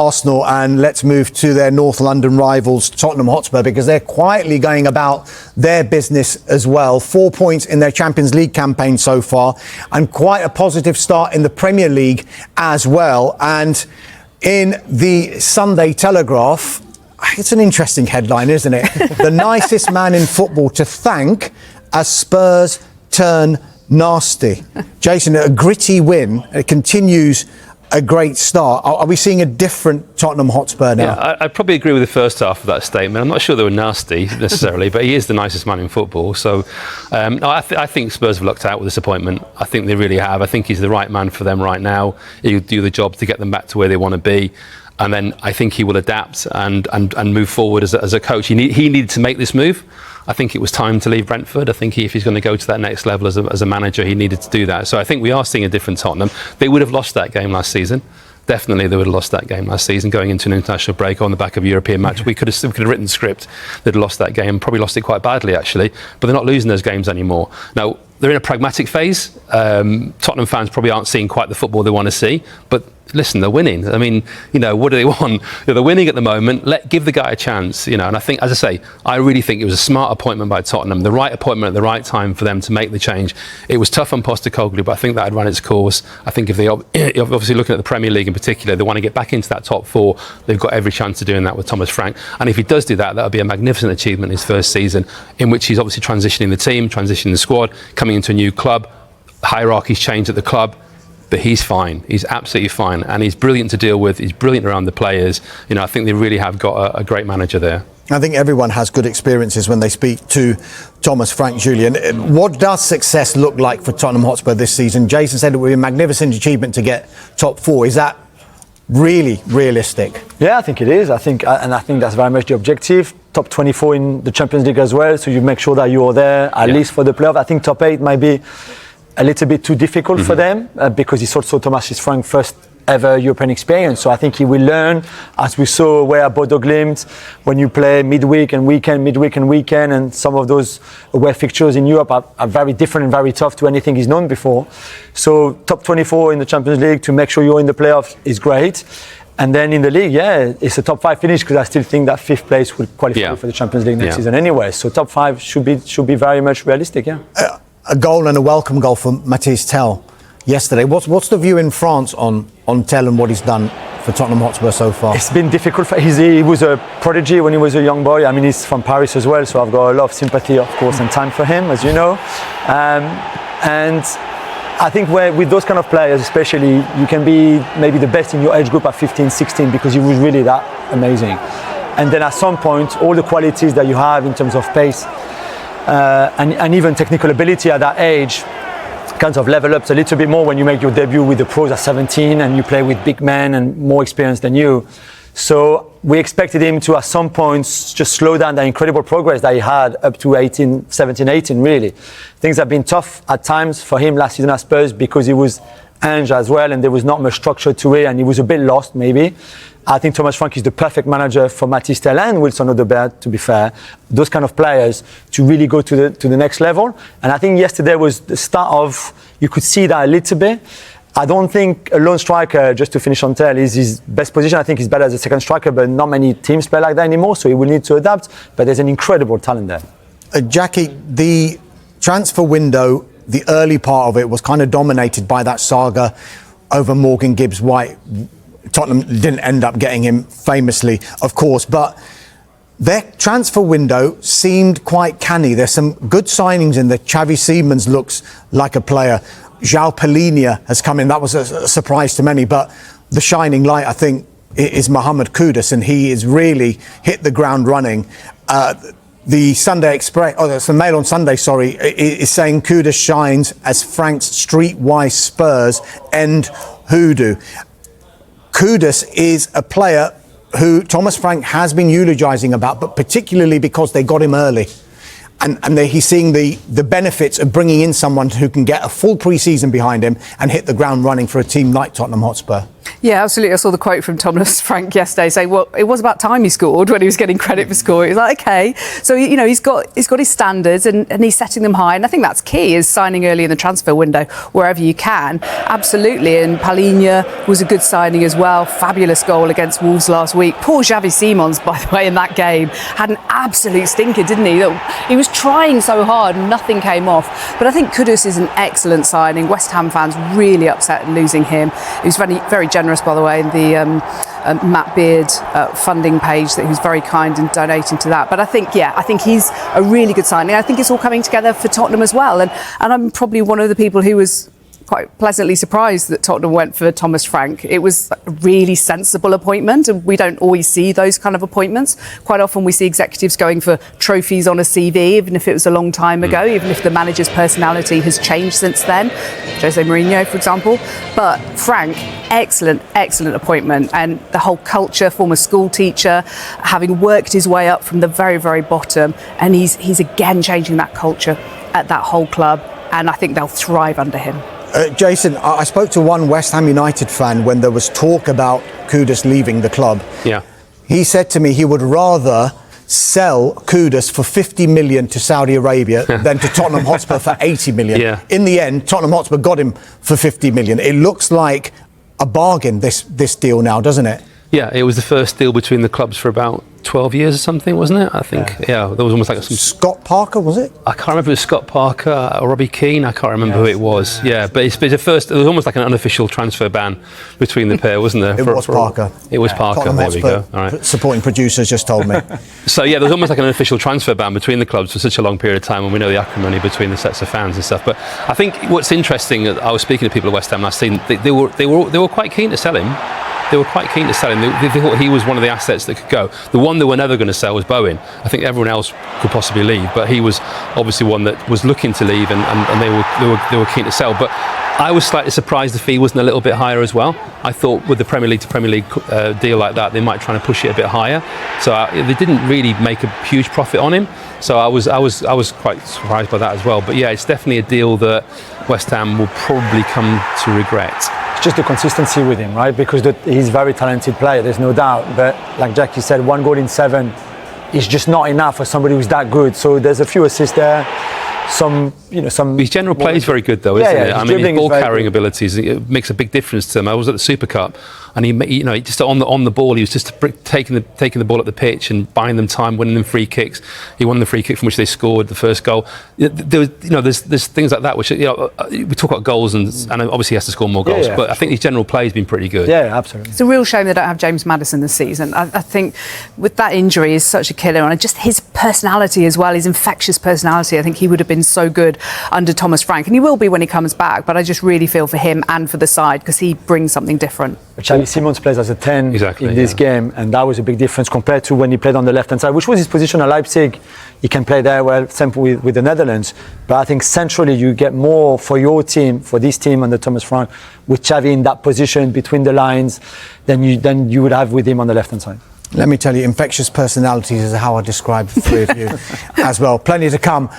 Arsenal, and let's move to their North London rivals, Tottenham Hotspur, because they're quietly going about their business as well. 4 points in their Champions League campaign so far, and quite a positive start in the Premier League as well. And in the Sunday Telegraph, it's an interesting headline, isn't it? The nicest man in football to thank as Spurs turn nasty. Jason, a gritty win. It continues a great start. Are we seeing a different Tottenham Hotspur now? Yeah, I probably agree with the first half of that statement. I'm not sure they were nasty necessarily, but he is the nicest man in football. So I think Spurs have lucked out with this appointment. I think they really have. I think he's the right man for them right now. He'll do the job to get them back to where they want to be. And then I think he will adapt and move forward as a coach. He needed to make this move. I think it was time to leave Brentford. I think if he's going to go to that next level as a manager, he needed to do that. So I think we are seeing a different Tottenham. They would have lost that game last season. Definitely they would have lost that game last season going into an international break on the back of a European match. We could have written the script. They'd have lost that game, probably lost it quite badly actually, but they're not losing those games anymore. Now, they're in a pragmatic phase. Tottenham fans probably aren't seeing quite the football they want to see, but listen, they're winning. I mean, what do they want? They're winning at the moment. Give the guy a chance, And I think, as I say, I really think it was a smart appointment by Tottenham, the right appointment at the right time for them to make the change. It was tough on Postecoglou, but I think that had run its course. I think if they obviously looking at the Premier League in particular, they want to get back into that top four. They've got every chance of doing that with Thomas Frank. And if he does do that, that'll be a magnificent achievement in his first season, in which he's obviously transitioning the team, transitioning the squad, coming into a new club. Hierarchy's changed at the club. But he's fine. He's absolutely fine. And he's brilliant to deal with. He's brilliant around the players. I think they really have got a great manager there. I think everyone has good experiences when they speak to Thomas Frank, Julian. What does success look like for Tottenham Hotspur this season? Jason said it would be a magnificent achievement to get top four. Is that really realistic? Yeah, I think it is. I think that's very much the objective. Top 24 in the Champions League as well. So you make sure that you are there at least for the playoff. I think top 8 might be a little bit too difficult for them because it's also Thomas Frank's first ever European experience. So I think he will learn, as we saw where Bodo Glimt, when you play midweek and weekend, and some of those away fixtures in Europe are very different and very tough to anything he's known before. So top 24 in the Champions League to make sure you're in the playoffs is great. And then in the league, it's a top 5 finish because I still think that 5th place will qualify for the Champions League next season anyway. So top 5 should be very much realistic, A goal and a welcome goal for Mathys Tel yesterday. What's the view in France on Tel and what he's done for Tottenham Hotspur so far? It's been difficult. He was a prodigy when he was a young boy. I mean, he's from Paris as well, so I've got a lot of sympathy, of course, and time for him, as you know. And I think with those kind of players, especially, you can be maybe the best in your age group at 15, 16 because he was really that amazing. And then at some point, all the qualities that you have in terms of pace, and even technical ability at that age kind of level up a little bit more when you make your debut with the pros at 17 and you play with big men and more experienced than you. So we expected him to at some points just slow down the incredible progress that he had up to 17, 18 really. Things have been tough at times for him last season at Spurs because he was Ange as well and there was not much structure to it and he was a bit lost maybe. I think Thomas Frank is the perfect manager for Mathys Tel and Wilson Odobert, to be fair. Those kind of players to really go to the next level. And I think yesterday was the start of, you could see that a little bit. I don't think a lone striker, just to finish on Tel, is his best position. I think he's better as a second striker, but not many teams play like that anymore, so he will need to adapt. But there's an incredible talent there. Jackie, the transfer window, the early part of it was kind of dominated by that saga over Morgan Gibbs-White. Tottenham didn't end up getting him famously, of course, but their transfer window seemed quite canny. There's some good signings in there. Xavi Simons looks like a player. João Palhinha has come in. That was a surprise to many, but the shining light, I think, is Mohamed Kudus, and he has really hit the ground running. The Sunday Express, the Mail on Sunday, is saying Kudus shines as Frank's streetwise Spurs end hoodoo. Kudus is a player who Thomas Frank has been eulogising about, but particularly because they got him early. And he's seeing the benefits of bringing in someone who can get a full pre-season behind him and hit the ground running for a team like Tottenham Hotspur. Yeah, absolutely. I saw the quote from Thomas Frank yesterday saying, well, it was about time he scored when he was getting credit for scoring. He's like, okay. So, he's got his standards and he's setting them high. And I think that's key, is signing early in the transfer window wherever you can. Absolutely. And Palhinha was a good signing as well. Fabulous goal against Wolves last week. Poor Xavi Simons, by the way, in that game, had an absolute stinker, didn't he? He was trying so hard and nothing came off. But I think Kudus is an excellent signing. West Ham fans really upset at losing him. He was very, very generous, by the way, in the Matt Beard funding page, that he was very kind in donating to that. But I think he's a really good signing. I think it's all coming together for Tottenham as well. And I'm probably one of the people who was quite pleasantly surprised that Tottenham went for Thomas Frank. It was a really sensible appointment, and we don't always see those kind of appointments. Quite often we see executives going for trophies on a CV, even if it was a long time ago, even if the manager's personality has changed since then. Jose Mourinho, for example. But Frank, excellent appointment, and the whole culture, former school teacher, having worked his way up from the very, very bottom, and he's again changing that culture at that whole club, and I think they'll thrive under him. Jason, I spoke to one West Ham United fan when there was talk about Kudus leaving the club. Yeah. He said to me he would rather sell Kudus for 50 million to Saudi Arabia than to Tottenham Hotspur for 80 million. Yeah. In the end, Tottenham Hotspur got him for 50 million. It looks like a bargain, this deal now, doesn't it? Yeah, it was the first deal between the clubs for about 12 years or something, wasn't it? I think. Yeah, there was almost like some. Scott Parker, was it? I can't remember if it was Scott Parker or Robbie Keane. I can't remember who it was. Yeah, but it's the first. It was almost like an unofficial transfer ban between the pair, wasn't there? It was Parker. It was Parker. Tottenham There Hotspur, we go. All right. Supporting producers just told me. So yeah, there was almost like an unofficial transfer ban between the clubs for such a long period of time, and we know the acrimony between the sets of fans and stuff. But I think what's interesting, I was speaking to people at West Ham last season. They were quite keen to sell him. They were quite keen to sell him. They thought he was one of the assets that could go. The one they were never going to sell was Bowen. I think everyone else could possibly leave, but he was obviously one that was looking to leave, and they were keen to sell. But I was slightly surprised the fee wasn't a little bit higher as well. I thought with the Premier League to Premier League deal like that, they might try to push it a bit higher. So they didn't really make a huge profit on him. So I was quite surprised by that as well. But yeah, it's definitely a deal that West Ham will probably come to regret. It's just the consistency with him, right? Because he's a very talented player, there's no doubt. But like Jackie said, 1 goal in 7 is just not enough for somebody who's that good. So there's a few assists there. Some. His general play is very good, though, isn't it? I mean, his ball carrying good abilities, it makes a big difference to him. I was at the Super Cup, and he just on the ball, he was just taking the ball at the pitch and buying them time, winning them free kicks. He won the free kick from which they scored the first goal. There's things like that which we talk about goals, and obviously he has to score more goals. But I think his general play has been pretty good. Yeah, absolutely. It's a real shame they don't have James Maddison this season. I think with that injury, is such a killer, and just his personality as well, his infectious personality. I think he would have been so good under Thomas Frank, and he will be when he comes back. But I just really feel for him and for the side, because he brings something different. Xavi Simons plays as a 10 in this game, and that was a big difference compared to when he played on the left-hand side, which was his position at Leipzig. He can play there well, same with the Netherlands. But I think centrally you get more for your team, for this team under Thomas Frank, with Xavi in that position between the lines than you would have with him on the left-hand side. Let me tell you, infectious personalities is how I describe the three of you as well. Plenty to come.